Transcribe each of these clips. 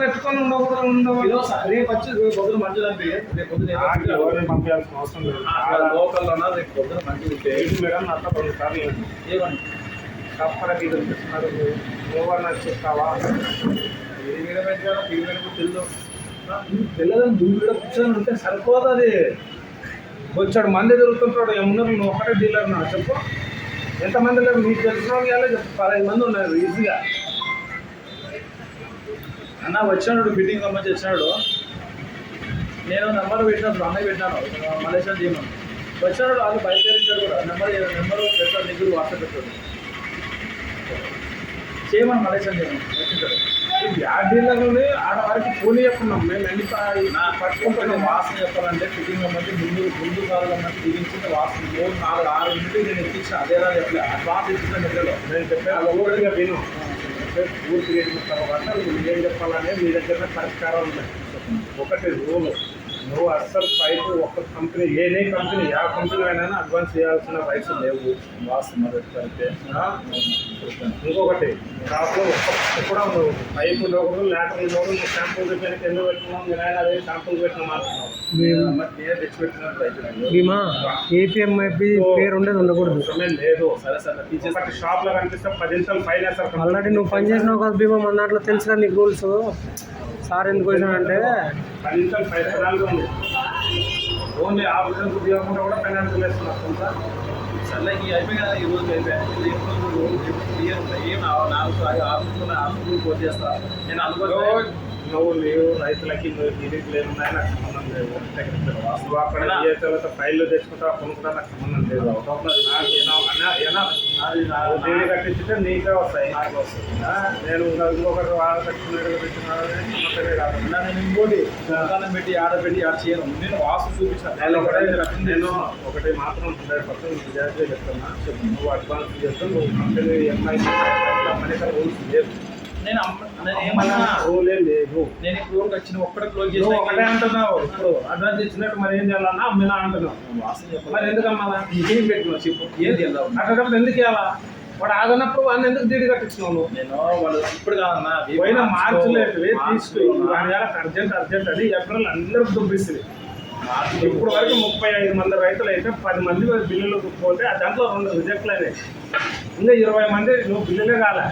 పెట్టుకొని ఉండకూడదు. రేపు వచ్చి రేపు పొద్దున మంచిది అంటే రేపు పొద్దున ఎవరిని పంపించాల్సిన అవసరం లేదు. లోకల్లోనా రేపు పొద్దున మంచిది ఉంటే మేడం అట్లా 2 సార్లు ఏమని తప్పనకి కనిపిస్తున్నారు. ఎవరు నచ్చిస్తావా పిల్లలను నువ్వు కూడా కూర్చొని ఉంటే సరిపోదు. అది వచ్చాడు మంది తిరుగుతుంటాడు. ఏమున్నారు నువ్వు ఒకటే డీలర్ నా చెప్పు. ఎంతమంది లేరు నీకు తెలిసిన వాళ్ళు చెప్పు. 15 మంది ఉన్నారు ఈజీగా. అన్న వచ్చినాడు ఫిట్టింగ్ సంబంధించి వచ్చినాడు. నేను నెంబర్ పెట్టినాను, అన్నయ్య పెట్టినాను మలేషియా చేయమని వచ్చినాడు. వాళ్ళు బయలుదేరించాడు కూడా. నెంబర్ పెట్టాడు, నీకు వాట్సాప్ పెట్టాడు చేయమని మలేషియా చేయమని వచ్చింటాడు. ఆ డీలర్ని ఆడవారికి ఫోన్ చెప్పుకున్నాం మేము. ఎన్ని పట్టుకుంటే వాసన చెప్పాలంటే ఫిట్టింగ్ సంబంధించి ముందు కావాలన్నట్టు దిగించింది వాసన 3, 4, 6 ఇంటికి నేను ఎక్కించిన అదేలా చెప్పలే అడ్వాన్స్ ఇచ్చిన నిద్రలో నేను చెప్పాను. ఊరిగా విను పూర్తి చేసిన తర్వాత నువ్వు ఏం చెప్పాలనే మీ దగ్గర పరిష్కారాలు ఉన్నాయి. ఒకటి రూల్, నువ్వు అస్సలు పైపు ఒక కంపెనీ ఏదే కంపెనీ ఆ కంపెనీ అయినా అడ్వాన్స్ చేయాల్సిన రైట్స్ లేవు. వాసన పెడితే ఇంకొకటి షాప్లో కూడా నువ్వు పైపు ఉండకూడదు, లేటర్ ఉండకూడదు. నువ్వు షాంపూల్ పెట్టడానికి ఎందుకు పెట్టుకున్నావు? మీరు ఆయన అదే షాంపూల్ పెట్టిన బీమా ఏపీఎంఐపి పేరు ఉండేది ఉండకూడదు. లేదు. సరే సరే ఒకటి షాప్లో కనిపిస్తే 10 నిమిషాలు ఫైన్ వేస్తారు. ఆల్రెడీ నువ్వు పని చేసినావు కదా బీమా, మన దాంట్లో తెలుసు కదా నీకు రూల్స్. సార్ ఎందుకు వచ్చినాడంటే 10 నిమిషాలు ఫైన్ ఉంది. ఓన్లీ ఆపరేషన్ ఉద్యోగం కూడా ఫైనాన్షియల్ వేస్తున్నారు కొంత. సర్లే అయిపోయి కదా ఈ రోజు అయిపోయాయి. ఏం 4 ఆఫీసులు పోటీ చేస్తా నేను అనుకో. నువ్వు రైతులకి గిరికి లేనున్నాయి నాకు సంబంధం లేదు. నువ్వు అక్కడ ఏ తర్వాత ఫైల్లో తెచ్చుకుంటావు కొనుక్కుంటా నాకు సంబంధం లేదు. దీన్ని కట్టించుంటే నీకే వస్తాయి, నాకు వస్తాయి. నేను ఇంకొకటి వాళ్ళు కట్టుకున్నట్టుగా పెట్టినాడే కాదు. నేను ఇంకోటి దుకాణం పెట్టి ఆడబెట్టి ఆడ చేయను. నేను వాసు చూపించాను. నేను ఒకటి మాత్రం 100% నిజాయితీ చెప్తున్నా. నువ్వు అడ్వాన్స్ చేస్తూ నువ్వు కంపెనీ ఎంఐ రూల్స్ లేదు. నేను ఏమన్నా రూలే లేదు. నేను ఇప్పుడు వచ్చిన ఒక్కడే క్లోజ్ చేసి ఒకటే అంటున్నావు. ఇప్పుడు అడ్వాన్స్ ఇచ్చినట్టు మరి ఏం చేయాలన్నా అమ్మినా అంటున్నావు. మరి ఎందుకమ్మా ఏం పెట్టుకున్నావు చెప్పు. ఏది వెళ్దాం అక్కడ ఎందుకు ఇవ్వాలా? వాడు ఆగనప్పుడు వాడిని ఎందుకు డీడీ కట్టించినావు? నేను వాళ్ళు ఇప్పుడు కాదన్నా పోయిన మార్చి లేదు తీసుకు అర్జెంట్ అని ఏప్రిల్ అందరూ దుబ్బిస్తుంది. ఇప్పుడు వరకు 35 మంది రైతులు అయితే 10 మంది బిల్లులు పోతే దాంట్లో 2 రిజెక్ట్లు అయినాయి. ఇంకా 20 మంది నువ్వు బిల్లులే కాలే.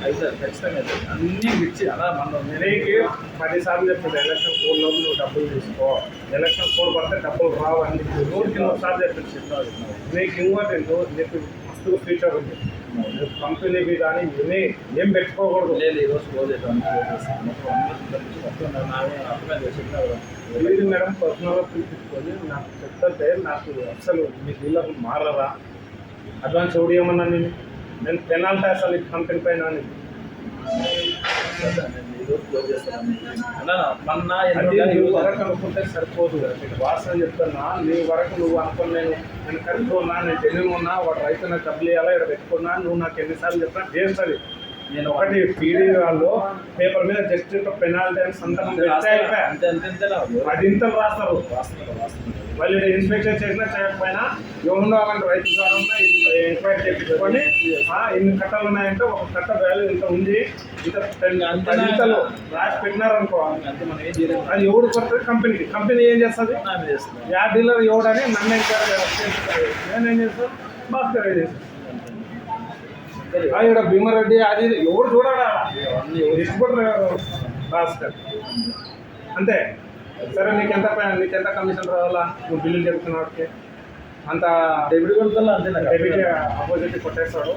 అయితే ఖచ్చితంగా అన్నీ ఇచ్చి అలా మనం నేనేకి 10 సార్లు చెప్తుంది ఎలక్షన్ కోడ్లో నువ్వు డబ్బులు తీసుకో, ఎలక్షన్ కోడ్ పడితే డబ్బులు రావు అని నూటికి 100 సార్లు చెప్పింది. నీకు ఇంకోటి నీకు మస్తు ఫ్యూచర్ ఉంది. కంపెనీకి కానీ ఇవన్నీ ఏం పెట్టుకోకూడదు. లేదు ఈరోజు క్లోజ్ ఇది మేడం పర్సనల్గా పిలిపించుకొని నాకు చెప్తే నాకు అసలు మీ డీలర్లు మారరా? అడ్వాన్స్ ఓడియమన్నా నేను పెనాల్టీ అసలు ఈ కంపెనీ పైన వరకు అనుకుంటే సరిపోదు. వాసన చెప్తున్నా నీ వరకు నువ్వు అనుకుని నేను కట్టుకున్నా, నేను జెన్యున్ ఉన్నా, వాడు రైతు నాకు డబ్బులు ఇవ్వాలా ఇక్కడ పెట్టుకున్నా, నువ్వు నాకు ఎన్నిసార్లు చెప్పినా చేస్తుంది. నేను ఒకటి పీడీ వాళ్ళు పేపర్ మీద జస్ట్ పెనాల్టీ అని సంతకం అది ఇంతలు రాస్తారు. మళ్ళీ ఇన్స్పెక్షన్ చేసినా చేయకపోయినా ఎవరున్నా అక్కడ రైతు ద్వారా ఎంక్వైరీ చేయించుకొని ఇన్ని కట్టలు ఉన్నాయంటే ఒక కట్ట వాల్యూ ఇంత ఉంది, ఇంత 10 ఇంతలు రాసి పెట్టినారనుకో అది ఎవడు కొడుతుంది కంపెనీ ఏం చేస్తుంది? యా డీలర్ ఎవడని నన్ను ఎంక్వైరీ చేస్తుంది. నేనేం చేస్తాను? భాస్కర్ చేస్తాను. ఇక్కడ భీమారెడ్డి అది ఎవరు చూడాలా? డిస్ట్రిబ్యూటర్ భాస్కర్ అంతే. సరే నీకెంత కమిషన్ రావాలా? నువ్వు బిల్లులు చెప్తున్నా అంత డెబిట్ కొడుతున్నా అంతే. Debit opposite కొట్టేస్తాడు.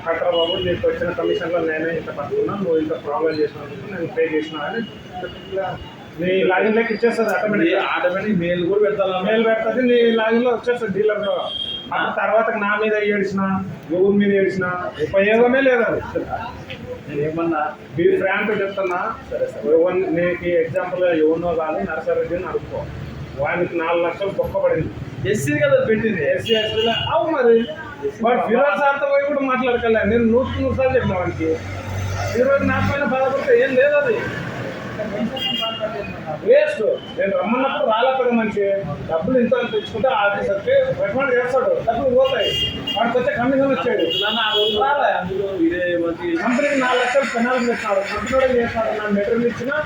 కట్టరా బాబు నీకు వచ్చిన కమిషన్లో నేనే ఇంత పట్టుకున్నా, నువ్వు ఇంత ప్రాబ్లం చేసినందుకు నేను పే చేసినా అని నీ లాగిన్లోకి ఇచ్చేస్తుంది. ఆటోమేటిక్ మెయిల్ కూడా మెయిల్ పెడుతుంది, నీ లాగిన్లో వచ్చేస్తుంది డీలర్లో. అప్పుడు తర్వాత నా మీద ఏడిచిన ఎవరి మీద ఏడిచిన ఉపయోగమే లేదు. అది నేను ఏమన్నా బీ ఫ్రాంక్ చెప్తున్నా. నీకు ఎగ్జాంపుల్ ఎవరినో కానీ నర్సరెడ్డిని అనుకో, వానికి 4 లక్షలు బొక్కబడింది. ఎస్సీ కదా పెట్టింది. ఎస్సీ ఎస్టీలో అవు మరి వాడు ఫిరోజ్ సార్తో పోయి కూడా మాట్లాడగల. నేను 100 సార్లు చెప్పిన వానికి ఈరోజు నా పైన బాధపడితే ఏం లేదు. అది వేస్ట్. నేను రమ్మన్నప్పుడు రాలేకపోతే మనిషి డబ్బులు ఇంత తెచ్చుకుంటే ఆఫీసర్కి రికమెండ్ చేస్తాడు, డబ్బులు పోతాయి, వాడికి వచ్చే కమిషన్ వచ్చాడు. రాలే. కంపెనీకి 4 లక్షలు పెనాల్టీ పెట్టినాడు, కంపెనీ చేస్తాడు. నాకు మెటీరియల్ ఇచ్చినా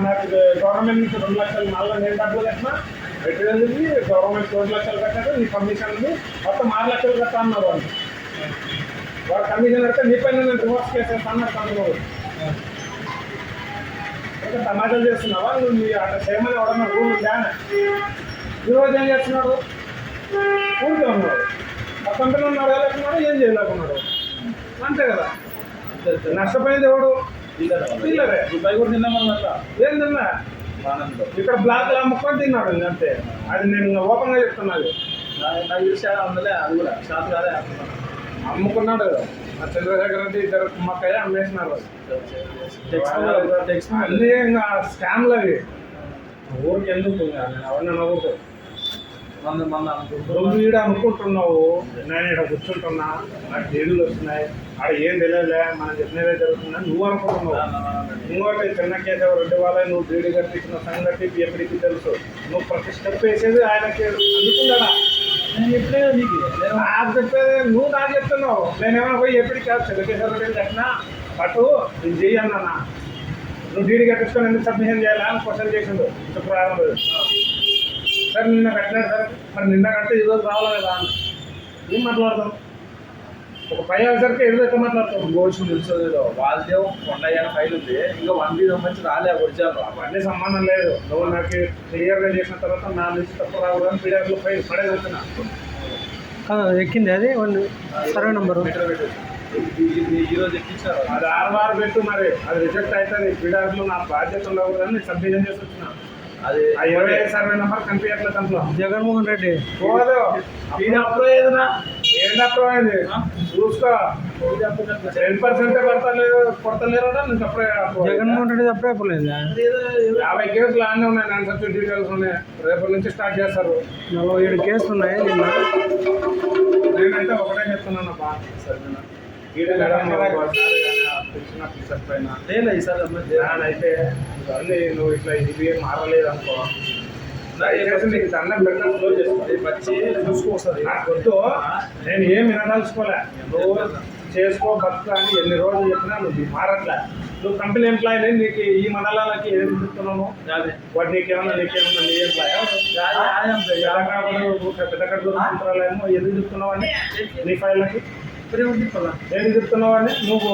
నాకు గవర్నమెంట్ నుంచి 2 లక్షలు, మళ్ళీ నేను డబ్బులు కట్టినా మెటీరియల్ గవర్నమెంట్ 2 లక్షలు కట్టాడు, నీ కమిషన్ ఉంది మొత్తం 6 లక్షలు కట్టా అన్నారు వాళ్ళు. వాడు కమిషన్ కడితే నీ పైన నేను రివర్స్ చేసేస్తా అన్నాడు కంపెనీ. ఇంకా టమాటాలు చేస్తున్నావా నువ్వు? నీ అక్కడ చేయమని ఎవడన్నా రూల్ ఉందా? ఈరోజు ఏం చేస్తున్నాడు? ఊరికే ఉన్నాడు, ఆ కంపెనీ ఉన్నాడు లేకున్నాడు, ఏం చేయలేకున్నాడు, అంతే కదా. నష్టపోయింది ఎవడు? డీలరే. రూపాయి కూడా తిన్నామని అట్లా ఏం తిన్నా ఇక్కడ బ్లాక్లో అమ్ముకొని తిన్నాడు అంతే. అది నేను ఓపెన్గా చెప్తున్నాను. నాకు తెలిసి అందులో అది కూడా షాప్ కాదే అమ్ముకున్నాడు కదా ఆ చంద్రశేఖర్ రెడ్డి, ఇద్దరు కుమ్మక్కయ్య అమ్మేసినారు. అన్నీ ఇంకా స్కామ్లు అవి. ఊరికి ఎందుకు నేను అవన్నీ నవ్వుతూ నువ్వు ఈడ అనుకుంటున్నావు, నేను ఇక్కడ కూర్చుంటున్నా, నాకు డీడీలు వస్తున్నాయి, ఆడ ఏం తెలియలే, మనం చెప్పినదే జరుగుతుందని నువ్వు అనుకుంటున్నావు. ఇంకోటి చిన్నకేశవ రెడ్డి వాళ్ళ నువ్వు డీడీ కట్టించిన సంగతి ఎప్పటికీ తెలుసు. నువ్వు ప్రతి స్టెప్ వేసేది ఆయనకి అందుకుందా? నేను చెప్పలేదు నీకు, నాకు చెప్పేది నువ్వు నాకు చెప్తున్నావు. నేనేమైనా పోయి ఎప్పటికి కాదు చిన్నకేశవ రెడ్డి కట్టినా బట్ నేను చెయ్యన్నా. నువ్వు డీడీ కట్టించుకొని ఎందుకు సబ్మిషన్ చేయాలా అని క్వశ్చన్ చేసిండు శుక్రవారం రోజు. సార్ నిన్న కట్టినాడు సార్, మరి నిన్న కడితే ఈరోజు రావాలి కదా అని ఏం మాట్లాడతాం? ఒక 5 ఆఫీసర్కి ఎట్లా మాట్లాడతాం? గోల్స్ తెలుసు వాళ్ళదే 100 ఫైల్ ఉంది, ఇంకా 1 వీక్ మంచి రాలే వచ్చారు. అవన్నీ సంబంధం లేదు. నువ్వు నాకు క్లియర్గా చేసిన తర్వాత నా లిస్ట్ తప్పు రావడానికి పీడిఎఫ్లో ఫైల్ పడేది వచ్చిన ఎక్కింది అది సర్వే నెంబరు ఈరోజు ఎక్కించారు. అది 6 పెట్టు, మరి అది రిజెక్ట్ అవుతుంది. పీడిఎఫ్లో నా బాధ్యత ఉండకూడదని సబ్మిషన్ చేసి వచ్చిన. అది 25 సర్వే నెంబర్ కనిపించట్లేదు దాంట్లో. జగన్మోహన్ రెడ్డి పోదు అప్పుడు ఏదైనా ఏంటప్పుడు అయింది చూసుకో. 10% కొడతలేరు నీకు అప్పుడే. జగన్మోహన్ రెడ్డి అప్పుడే అయిపోలేదు. 50 కేసులు అన్నీ ఉన్నాయి, నేను సబ్జెక్ట్ డీటెయిల్స్ ఉన్నాయి. రేపటి నుంచి స్టార్ట్ చేస్తారు. 47 కేసులు ఉన్నాయి నిన్న. నేనైతే ఒకటే చెప్తున్నాను అబ్బా, సరేనా లేదు ఈసారి అయితే ఇవన్నీ నువ్వు ఇట్లా ఇది ఏం మారలేదు అనుకో, నీకు దండం పెట్టిన క్లోజ్ చేసుకోవాలి. వచ్చి చూసుకోవస్తుంది. నాకు వద్దు, నేను ఏం వినదలుచుకోలే. నువ్వు చేసుకో బతుకు అని ఎన్ని రోజులు చెప్పినా నువ్వు మారట్లే. నువ్వు కంపెనీ ఎంప్లాయీ, నీకు ఈ మండలాలకి ఏం చెప్తున్నావు? వాడు నీకేమన్నా నీ ఎంప్లాయ్ పెద్ద కట్టుకుంటారేమో ఎందుకు చెప్తున్నావు అని నీ ఫైళ్ళకి ఏం చెప్తున్నావు అని నువ్వు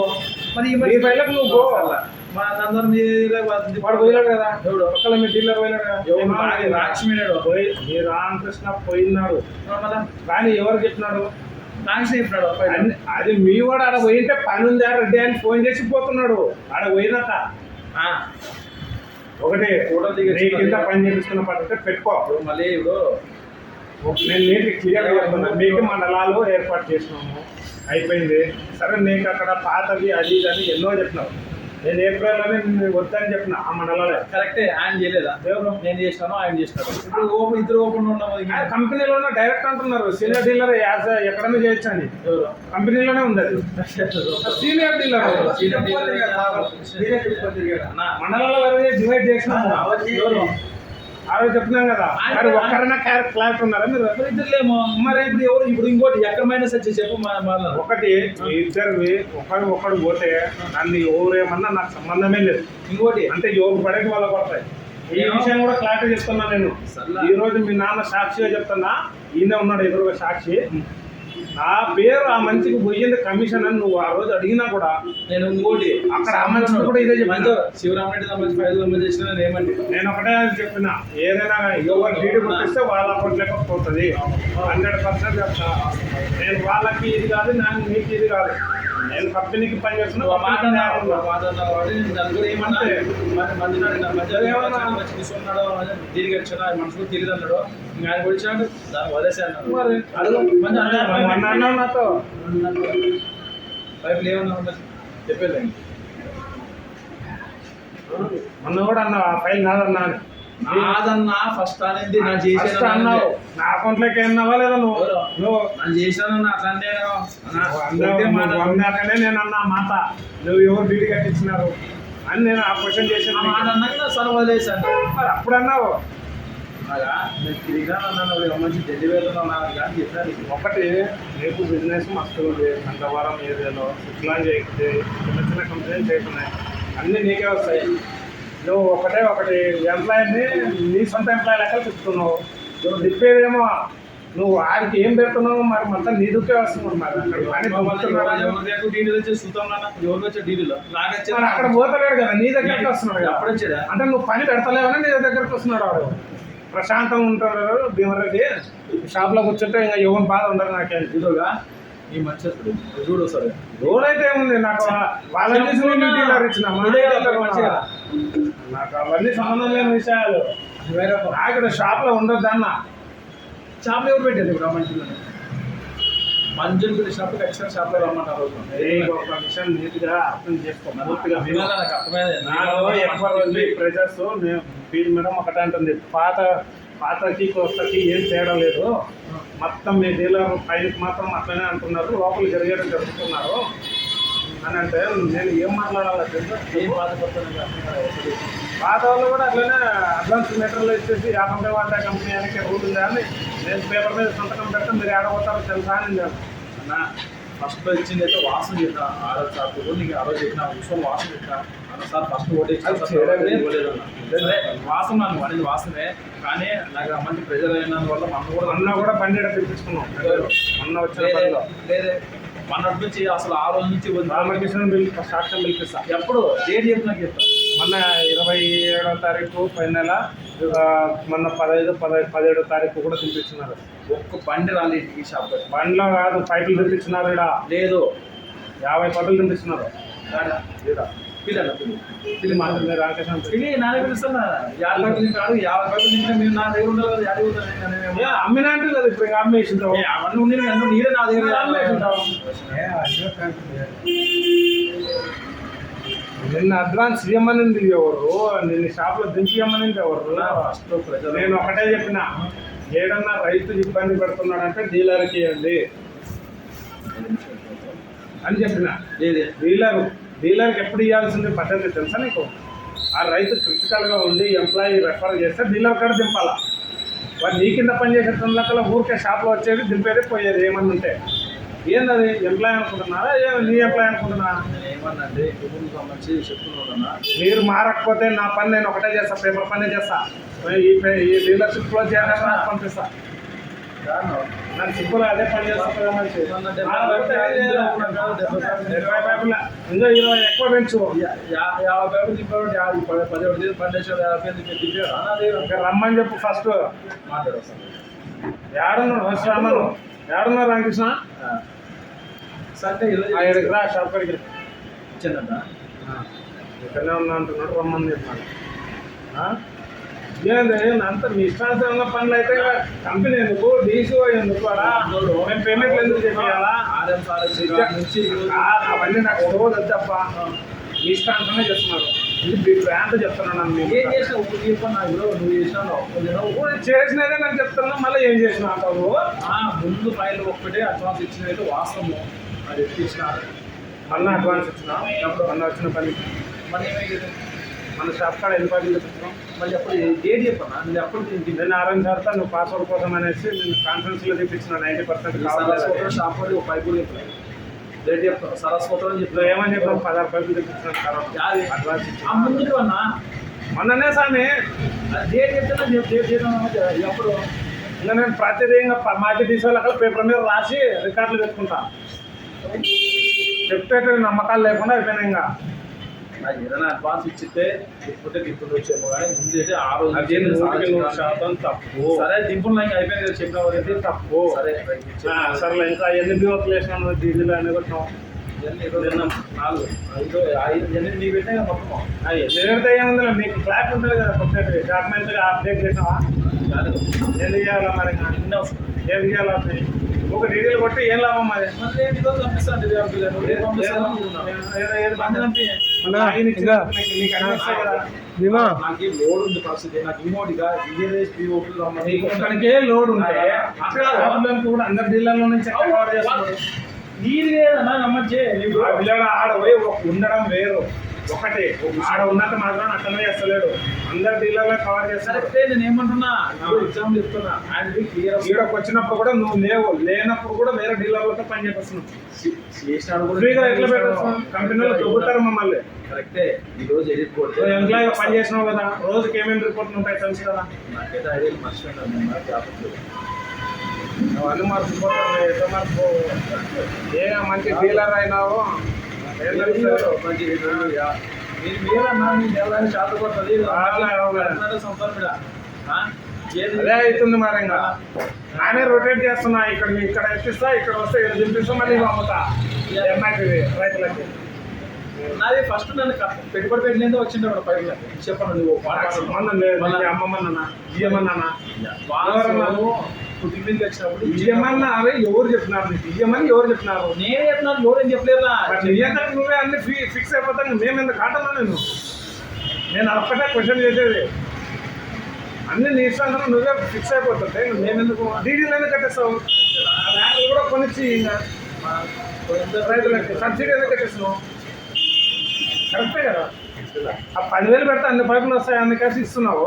మరి ఈ ఫైళ్ళకి నువ్వు పోవాలా? మా అందరు మీరు వాడు పోయినాడు కదా, ఒక్కళ్ళ మీ డీలర్ పోయినాడు కదా, లక్ష్మీనాడు మీ రామకృష్ణ పోయినాడు. కానీ ఎవరు చెప్పినాడు? చెప్పినాడు అది మీ వాడు ఆడ పోయింటే పని ఉందా రెడ్డి అని ఫోన్ చేసి పోతున్నాడు. ఆడ పోయినాక ఒకటి నీ కింద పని చేపిస్తున్న పద్ధతి పెట్టుకో. మళ్ళీ ఇప్పుడు నేను నీటికి క్లియర్గా చెప్తున్నాను. మీకు మండలాలు ఏర్పాటు చేసినాము, అయిపోయింది. సరే నీకు అక్కడ పాతవి అది ఇది అని ఎన్నో చెప్పినావు. నేను ఏప్రిల్లోనే వద్దని చెప్పిన ఆ మండలాలే. కరెక్టే, ఆయన చేయలేదా? ఎవరు? నేను చేసినాను, ఆయన చేసినాడు. ఇప్పుడు ఓపెన్ ఇద్దరు ఓపెన్ ఉన్నాము. కంపెనీలోనే డైరెక్ట్ అంటున్నారు సీనియర్ డీలర్ ఎక్కడైనా చేయొచ్చు అని. ఎవరు? కంపెనీలోనే ఉంది అది సీనియర్ డీలర్. మండలంలో డివైడ్ చేసినాము. అవి చెప్తున్నాం కదా, మరి ఒక్కరైనా క్లాస్ ఉన్నారా మీరు? ఇద్దరులేమో. మరి ఇప్పుడు ఎవరు? ఇప్పుడు ఇంకోటి ఎక్కడమైనా సచ్చి చెప్పు. ఒకటి ఇద్దరివి ఒకడు పోతే నన్ను ఎవరేమన్నా నాకు సంబంధమే లేదు. ఇంకోటి అంటే ఎవరు పడేకి వాళ్ళ పడతాయి. ఈ విషయం కూడా క్లారిటీ చెప్తున్నా నేను. ఈ రోజు మీ నాన్న సాక్షిగా చెప్తున్నా, ఈయన ఉన్నాడు ఎదురుగా సాక్షి. నా పేరు ఆ మనిషికి పోయింది కమిషన్ అని నువ్వు ఆ రోజు అడిగినా కూడా నేను ఇంకోటి అక్కడ ఆ మనిషికి కూడా ఇదే చెప్పాను. శివరామరెడ్డి సంబంధించి 5 చేసిన నేను ఏమంటే నేను ఒకటే చెప్పిన, ఏదైనా ఎవరు డీడీ కొట్టిస్తే వాళ్ళ అకౌంట్లోకి పోతుంది 100% చెప్తా. నేను వాళ్ళకి ఇది కాదు, నాకు మీకు ఇది కాదు. నేను కంపెనీకి పని చేస్తున్నా. దీనికి వచ్చిన మనసుకు తెలియదు అన్నాడు. ఆయన వచ్చాడు దాన్ని వదిలేసి అన్నాడు. నాతో వైపు ఏమన్నా చెప్పేది మొన్న కూడా అన్నా ఫైల్ నాదన్నా నాదన్నా ఫస్ట్ అనేది నా చేసాను అన్నావు. నా అకౌంట్లోకి అన్నావా లేదా? నువ్వు నన్ను చేశాను అట్లాంటి అన్నాకనే నేను అన్నా మాట. నువ్వు ఎవరు డీడీ కట్టించినారు? అని నేను ఆ క్వశ్చన్ చేసిన అన్నాక సరే వదిలేసాను. మరి అప్పుడు అన్నావు అలాగా నేను తిరిగాను అన్నాను, మంచి ఢిల్లీ వెళ్తున్నాను కానీ చెప్పినా నీకు. ఒకటి రేపు బిజినెస్ మస్తు ఉంది గంటవారం ఏరియాలో ఇట్లా చేయకపోతే చిన్న చిన్న కంపెనీలు చేయకున్నాయి అన్నీ నీకే వస్తాయి. నువ్వు ఒకటి ఎంప్లాయీని నీ సొంత ఎంప్లాయీ లెక్క చెప్తున్నావు. నువ్వు తిప్పేదేమో నువ్వు ఆడికి ఏం పెడుతున్నావు మరి మొత్తం నీ దుక్కే వస్తున్నావు. మరి డీడీలు వచ్చి చూద్దాం నాన్న, ఎవరికి వచ్చే డీడీలో నాకు వచ్చే మరి అక్కడ పోతలేడు కదా నీ దగ్గరికి వస్తున్నాడు కదా. అప్పుడు వచ్చాడా అంటే నువ్వు పని పెడతలేవని నీ దగ్గరికి వస్తున్నాడు వాడు. ప్రశాంతంగా ఉంటాడు భీమరెడ్డి షాప్లో కూర్చుంటే ఇంకా ఎవరి బాధ ఉండదు. నాకేం ఇదిగా ఈ మంచి చూడు సరే రోడ్ అయితే ఏముంది నాకు వాళ్ళని తీసుకుని డీలర్ ఇచ్చిన మన డీలర్ మంచిగా. నాకు అవన్నీ సంబంధం లేని విషయాలు. వేరే ఇక్కడ షాప్లో ఉండొద్దు అన్న. షాప్లో ఎవరు పెట్టారు ఇప్పుడు ఆ మంచిలో మంజులు పిలిచినప్పుడు ఖచ్చితంగా షాప్లో రమ్మంటారు. ఒక విషయం నీట్గా అర్థం చేసుకో. పూర్తిగా నాకు అర్థమైంది. నాలో ఎక్కువ ప్రెజర్స్ ఫీల్డ్ మేడం ఒకటే అంటుంది, పాతకి కొత్తకి ఏం తేడా లేదు, మొత్తం మీ డీలర్ పైకి మాత్రం అట్లనే అంటున్నారు, లోపల జరిగేది జరుగుతున్నారు అని అంటే నేను ఏం మాట్లాడాలి తెలుసు. ఏం బాధపడుతున్నా పాత వాళ్ళు కూడా అట్లనే అడ్వాన్స్ మెటీరియల్ ఇచ్చేసి 50 వాటా కంపెనీ అని రూల్ ఉంది అని నేను పేపర్ మీద సంతకం పెడితే మీరు ఏడబోతారో తెలుసా అని నేను అన్న. ఫస్ట్లో ఇచ్చింది అయితే వాసన చెప్పిన ఆరో సార్ నీకు ఆ రోజు చెప్పిన విషయం వాసన చెప్పిన అన్న సార్ ఫస్ట్ ఓటే సరే వాసన నన్ను అనేది వాసనే, కానీ నాకు మంచి ప్రెజర్ అయినందువల్ల మొన్న కూడా బండి తెప్పించుకున్నాం. మొన్న వచ్చిన పనిలో లేదే మొన్నటి నుంచి అసలు ఆ రోజు నుంచి రామకృష్ణ బిల్ సాక్ష్యం పిలిపిస్తా. ఎప్పుడు డేట్ చెప్పి నాకు చెప్తాను. మొన్న 27వ తారీఖు పై నెల, మొన్న 15, 17వ తారీఖు కూడా తెప్పించినారు. ఒక్క బండి రాలేదు ఈ షాప్. బండిలో కాదు పైపులు తెప్పించినారు. ఇక్కడ లేదు 50 పైపులు తెప్పించినారు. పిల్లలు ఇది మాత్రమే రామకృష్ణ పిల్లి నాన్న పిలుస్తున్నా 50 పైపులు తింటాడు. 50 పైపులు తింటే మీరు నా దగ్గర ఉండాలి కదా. 50 అవుతుంది అమ్మినా అంటే కదా ఇప్పుడు ఇంకా అమ్మేసింటావు. అవన్నీ ఉండి నీరే నా దగ్గర అమ్మేసింటావు. నిన్న అడ్వాన్స్ ఇవ్వమనింది ఎవరు, నిన్న షాప్లో దించి ఇవ్వమనింది ఎవరు. నేను ఒకటే చెప్పిన, ఏడన్నా రైతు ఇబ్బంది పెడుతున్నాడంటే డీలర్కి ఇవ్వండి అని చెప్పిన. డీలర్కి ఎప్పుడు ఇవ్వాల్సింది పద్ధతి తెలుసా నీకు? ఆ రైతు క్రిటికల్గా ఉండి ఎంప్లాయీ రెఫర్ చేస్తే డీలర్ కూడా దింపాలా. వాడు నీ కింద పనిచేసేటోళ్ళకల్లా ఊరికే షాప్లో వచ్చేది దింపేది పోయేది ఏమన్నా ఉంటే. ఏందది ఎంప్లాయ్ అనుకుంటున్నారా నీ ఎంప్లాయ్ అనుకుంటున్నా? ఏమన్నండి మంచి చెప్తున్నాను. మీరు మారకపోతే నా పని నేను ఒకటే చేస్తా, పేపర్ పనే చేస్తా. ఈ డీలర్షిప్లో చేయాలని నాకు పంపిస్తా. నాకు సింపుల్ అదే పని చేస్తా. మంచి 20 పైపుల ఇంకా 20 ఎక్కువ పెంచు. 50 పైపులు తిప్పాడు. 10 పన్నెండు ఇంకా రమ్మని చెప్పు ఫస్ట్. మాట్లాడేస్తాను. ఏడున్నాడు ఫస్ట్ రామను. ఏడున్నారు రామకృష్ణ? సండే ఇక్కడికి రా, షాప్ కాడికి ఇచ్చిందంట. ఇక్కడనే ఉన్నా అంటున్నాడు, రమ్మని చెప్పినాడు. ఏంది అంత మీ ఇష్టానుసారంగా పనులు అయితే కంపెనీ ఎందుకు, డీసీఓ ఎందుకు, అలా మేము పేమెంట్లు ఎందుకు చెప్పాలా? అవన్నీ నాకు రోజు తప్ప మీ ఇష్టానుసారంగా చెప్తున్నారు. ఇది మీ బ్రాండ్ చెప్తున్నాను. ఏం చేసినా నువ్వు చేసినావు చేసినదే నేను చెప్తున్నా, మళ్ళీ ఏం చేసినా అంటావు? ముందు ఫైల్ ఒక్కటే అడ్వాన్స్ ఇచ్చినైతే వాస్తవము, అది ఎత్తిచ్చినారు. మళ్ళీ అడ్వాన్స్ ఇచ్చినా అప్పుడు మొన్న వచ్చిన పని. మళ్ళీ ఏమైంది? మన షాప్ కాడ ఎన్ని పనులు చెప్తున్నాం. మళ్ళీ అప్పుడు డేట్ చెప్పన్నా. నేను అప్పుడు నేను ఆరెంజ్ సార్తో నువ్వు పాస్వర్డ్ కోసం అనేసి నేను కాన్ఫరెన్స్లో తెప్పించిన 90% కావాలి. షాప్ వాళ్ళు 5 కూడా చెప్పినాయి. రేట్ చెప్తాను సరస్వతం అని చెప్తాను. ఏమని చెప్పాను? 16 పైపులు తెప్పించిన అడ్వాన్స్ ఇచ్చి ముందుకు అన్నా మొన్ననే స్వామి డేట్ చెప్తున్నా. డేట్ చేయడం ఎప్పుడు ఇంకా నేను ప్రతిదీ ఇంకా మాటి తీసేవాళ్ళ పేపర్ మీద రాసి రికార్డులు పెట్టుకుంటా. చెప్పేట నమ్మకాలు లేకుండా అయిపోయినాయి. ఇంకా నాకు ఏదైనా అడ్వాన్స్ ఇచ్చితే ఇప్పుడు దింపులు వచ్చేమో, కానీ ముందైతే ఆ రోజు 100% తప్పు. సరే దింపులు నాకు అయిపోయింది కదా చెప్పిన వాళ్ళైతే తప్పు. సరే సరే ఇంకా ఎన్ని బివర్లు వేసినాను డీజిల్ అన్ని కొట్టినాం. 4 5 ఎన్ని నీ పెట్టినా మొత్తం ఎన్ని ఏముంది మీకు క్లాక్ ఉంటుంది కదా, కొత్తది డాక్యుమెంట్ అప్డేట్ చేసినావా? ఏం చేయాలా మరి? ఏం చేయాలా? ఒక డీజిల్ కొట్టి ఏం లాభం మరి? నాకు లోడ్ ఉంది పరిస్థితి. నాకు ఇంకోటిగా ఇక్కడికే లోడ్ ఉంటాయి కూడా అందరి డీలర్లో నుంచి నీరు లేదన్నా నమ్మచ్చే. ఆడ పోయి ఉండడం వేరు, ఒకటి ఆడ ఉన్నంత మాత్రం అట్లనే చేస్తలేడు, అందరు డీలర్లో కవర్ చేస్తారు. కరెక్టే, నేను ఏమంటున్నా ఎగ్జాంపుల్ చెప్తున్నా. ఆయనది క్లియర్ ఈడకి వచ్చినప్పుడు కూడా నువ్వు లేనప్పుడు కూడా వేరే డీలర్లతో పని చేపిస్తున్నావు. చేసినాడు కూడా ఫ్రీగా ఎట్లా పెట్టేస్తాం? కంపెనీలో చెబుతారు మమ్మల్ని. కరెక్టే. ఈ రోజు ఎడిట్ కొడితే ఎంప్లాయ్ పని చేసినావు కదా, రోజుకి ఏమేమి రిపోర్ట్లు ఉంటాయి తెలుసు కదా. నాకైతే ఐడియా మర్చిపోయినా నేను నాకు జ్ఞాపకం. నువ్వు అన్ని మర్చిపోతావు, ఎట్లా మర్చిపో. ఏ మంచి డీలర్ అయినావు ఏం తెలుస్తుంది? మంచి మీరు మీరన్నా నేను ఎలా చేత కొడుతుంది సంవత్సరం మీద అదే అవుతుంది మరి. ఇంకా నానే రొటేట్ చేస్తున్నా, ఇక్కడ ఎక్కిస్తా, ఇక్కడ వస్తే ఇక్కడ దింపిస్తా, మళ్ళీ అమ్ముతా ఎంఐకి రైతులకి. నాది ఫస్ట్ నన్ను పెట్టుబడి పెట్టినందుకు వచ్చిండే వాడు పైకి చెప్పను. నువ్వు సంబంధం లేదు, మళ్ళీ అమ్మమన్నా ఇయ్యమన్నా కుటుంబీకి వచ్చినప్పుడు ఇయ్యమన్నా అవి ఎవరు చెప్పినారు నీకు? ఇయ్యమని ఎవరు చెప్పినారు? నేనే చెప్తున్నాను, ఎవరేం చెప్పలేదా? ఇయ్యంతకు నువ్వే అన్ని ఫిక్స్ అయిపోతాను. మేము ఎందుకు కాటన్నా? నేను అదొక్కటే క్వశ్చన్ చేసేది. అన్ని నీ ఇష్టాలు నువ్వే ఫిక్స్ అయిపోతుంటే మేమెందుకు డీడీలు ఎందుకు కట్టేస్తావు? ల్యాండ్ కూడా కొనిచ్చి ఇంకా రైతులకి సబ్సిడీ ఎందుకు కట్టేస్తున్నావు? కరెక్టే కదా. ఆ 10,000 పెడితే అన్ని పైపులు వస్తాయి, అన్ని కలిసి ఇస్తున్నావు.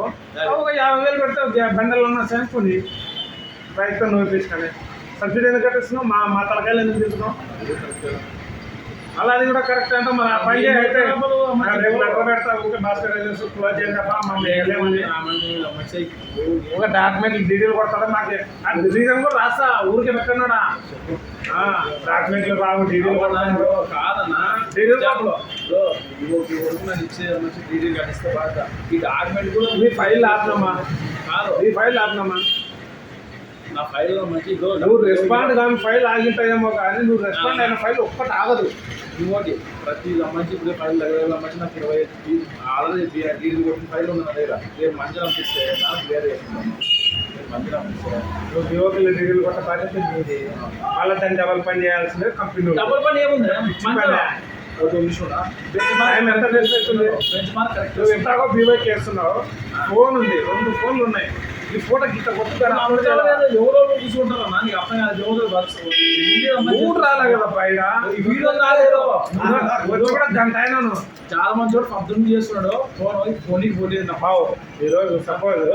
ఒక 50,000 పెడితే బండలు ఉన్న శాంపుని రైతుతో నువ్వు తీసుకొని సబ్సిడీ ఎందుకు కట్టేస్తున్నావు? మా తలకాయలు ఎందుకు తీసుకున్నావు? అలా అది కూడా కరెక్ట్ అంటే మరి ఆ పని అయితే రేపు లెక్క పెడతా. ఊరికే భాస్కర్ క్లోజ్ చేసేపా ఒక డాక్యుమెంట్లు డీటెయిల్ కొడతాడా? మాకు రీజన్ కూడా రాస్తా, ఊరికే పెట్టన్నాడా? డాక్యుమెంట్లు రావు, డీటెయిల్ కొడతాడు కాదన్నా. డీటెయిల్ ఇచ్చే మంచి డీటెయిల్ కట్టిస్తే బాగా ఈ డాక్యుమెంట్ కూడా మీ ఫైల్ ఆపినమ్మా, కాదు ఈ ఫైల్ ఆపినమ్మా. నా ఫైల్ మంచి నువ్వు రెస్పాండ్ కానీ ఫైల్ ఆగింటాయేమో, కానీ నువ్వు రెస్పాండ్ అయిన ఫైల్ ఒక్కటి ఆగదు. ఇంకోటి ప్రతి మంచి ఇప్పుడు ఫైల్ దగ్గర మంచి నాకు 20 ఆల్రెడీ డీల్ కొట్టిన ఫైల్ ఉంది నా దగ్గర. రేపు మంచిగా అనిపిస్తే నాకు వేరే చేస్తున్నాను. మంచిగా అనిపిస్తే నువ్వు యువకులు డీటెయిల్ కొట్ట బాధ్యత నీది. వాళ్ళ దాన్ని డబల్ పని చేయాల్సిందే కంపెనీ. డబుల్ పని ఏముంది? టైం ఎంత వేస్ట్ అవుతుంది? నువ్వు ఎంతగా బీవై చేస్తున్నావు. ఫోన్ ఉంది, 2 ఫోన్లు ఉన్నాయి. ఈ ఫోటో గిట్ట కొట్టుగా ఎవరో చూసుకుంటారా? నీకు అర్థం కాదు. మూడు రాలే కదా పైన ఈ వీడియో రాలేదు. వచ్చి కూడా గంట అయినాను. చాలా మంది చోట పబ్జం చేస్తున్నాడు. ఫోన్కి పోలేదు నా బావు. ఈరోజు సపోజ్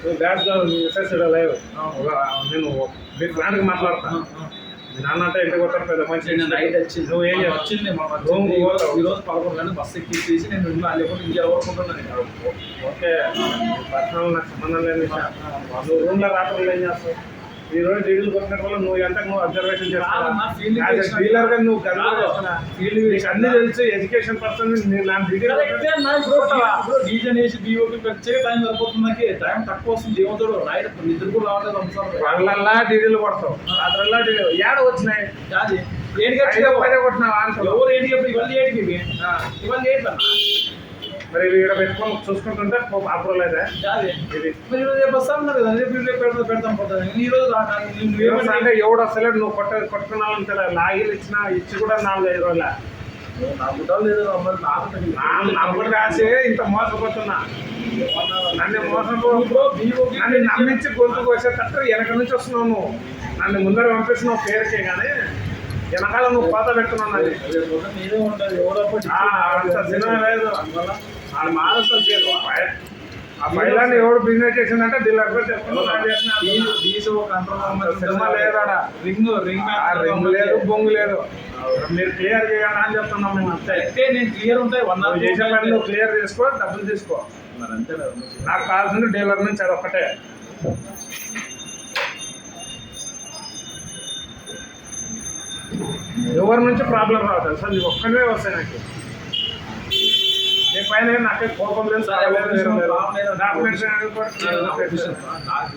నువ్వు బ్యాడ్స్ మెసేజ్ లేవు, నేను మీ ఫ్రెండ్కి మాట్లాడతాను. మీ నాన్న అంటే ఇంటికి పోతాను పెద్ద మంచి నైట్ వచ్చింది. నువ్వు ఏం వచ్చింది మా రూమ్కి పోతావు. ఈరోజు 11 గంటలకు బస్సు ఎక్కించేసి నేను లేకపోతే ఇంకే ఎవరుకుంటున్నాను. ఓకే, పర్సనల్ నాకు సంబంధం లేదు విషయం. నువ్వు రూమ్లో రాత్రులు ఏం చేస్తావు? ఈ రోజు డీడీలు కొట్టినట్టు వల్ల నువ్వు ఎంత అబ్జర్వేషన్ చేస్తావు? డీలర్గా నువ్వు నీకు అన్ని తెలుసు. ఎడ్యుకేషన్ పర్సన్ డీజన్ వేసి డిఓపి వచ్చే టైం సరిపోతుంది. నాకు టైం తక్కువ వస్తుంది. ఏమవుతాడు నైట్ నిద్ర కూడా రావట్లేదు. వాళ్ళల్లా డీడీలు కొడతావు, రాత్రల్లా డీడీలు ఏడ వచ్చినాయి? పదే కొట్టినావా? ఎవరు ఏంటి చెప్పి ఇవాళ ఏంటి ఇవాళ ఏంటన్నా? మరి ఇక్కడ పెట్టుకొని చూసుకుంటుంటే అప్రూవల్ అయితే మరి ఈరోజు రేపు వస్తాను కదా, రేపు పెడతాం పోతాను. ఈ రోజు అంటే ఎవడు అసలు నువ్వు కొట్టుకున్నావు కదా, లాగిలు ఇచ్చి కూడా 4-5 రోజుల నమ్ముడు రాసి ఇంత మోసపోతున్నా. నన్ను నన్ను నమ్మించి గొంతుకు వచ్చేటట్టు వెనక నుంచి వస్తున్నావు నువ్వు. నన్ను ముందర పంపిస్తున్నావు పేరుకే, కానీ వెనకాల నువ్వు కోత పెట్టున్నావు. అంత సినిమా లేదు, అది మారుస్తుంది. ఆ మహిళని ఎవడు బిజినెస్ చేసిందంటే డీలర్ సినిమా లేదా? రింగ్ లేదు, బొంగు లేదు. మీరు క్లియర్ చేయాలని అని చెప్తున్నాం మేము. అంతే, నేను క్లియర్ ఉంటాయి. చేసే పని నువ్వు క్లియర్ చేసుకో, డబ్బులు తీసుకో. నాకు కావాల్సింది డీలర్ నుంచి అదొక్కటే. ఎవరి నుంచి ప్రాబ్లం రావద్దు అసలు, నీకు ఒక్కడే వస్తాయి. నాకు నీ పైన నాకే కోపం లేదు, డాక్యుమెంట్స్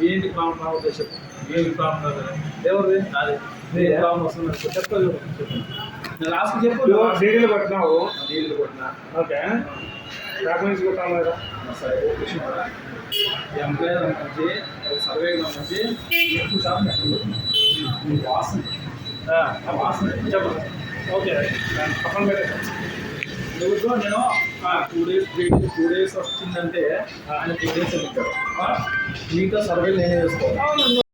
ఏంటి ప్రాబ్లం రావద్దు చెప్పు. ఏంటి ప్రాబ్లం ఎవరిది? అదే ప్రాబ్లం వస్తుంది చెప్తాను. నేను లాస్ట్ చెప్పు. డీడీలు కొట్టినావు, డీడీలు కొట్టినా ఓకే. డాక్యుమెంట్స్ కొట్టాను కదా, సరే. ఎంప్లాయర్ మంచి సర్వే మంచి ఎక్కువ శాతం వాసన వాసన చెప్పు. ఓకే, పక్కన పెట్టేస్తాను. నువ్వు నేను 2 days 2 days వచ్చిందంటే ఆయన 2 days చెప్తాడు. మీతో సర్వే నేనే చేసుకోవాలి.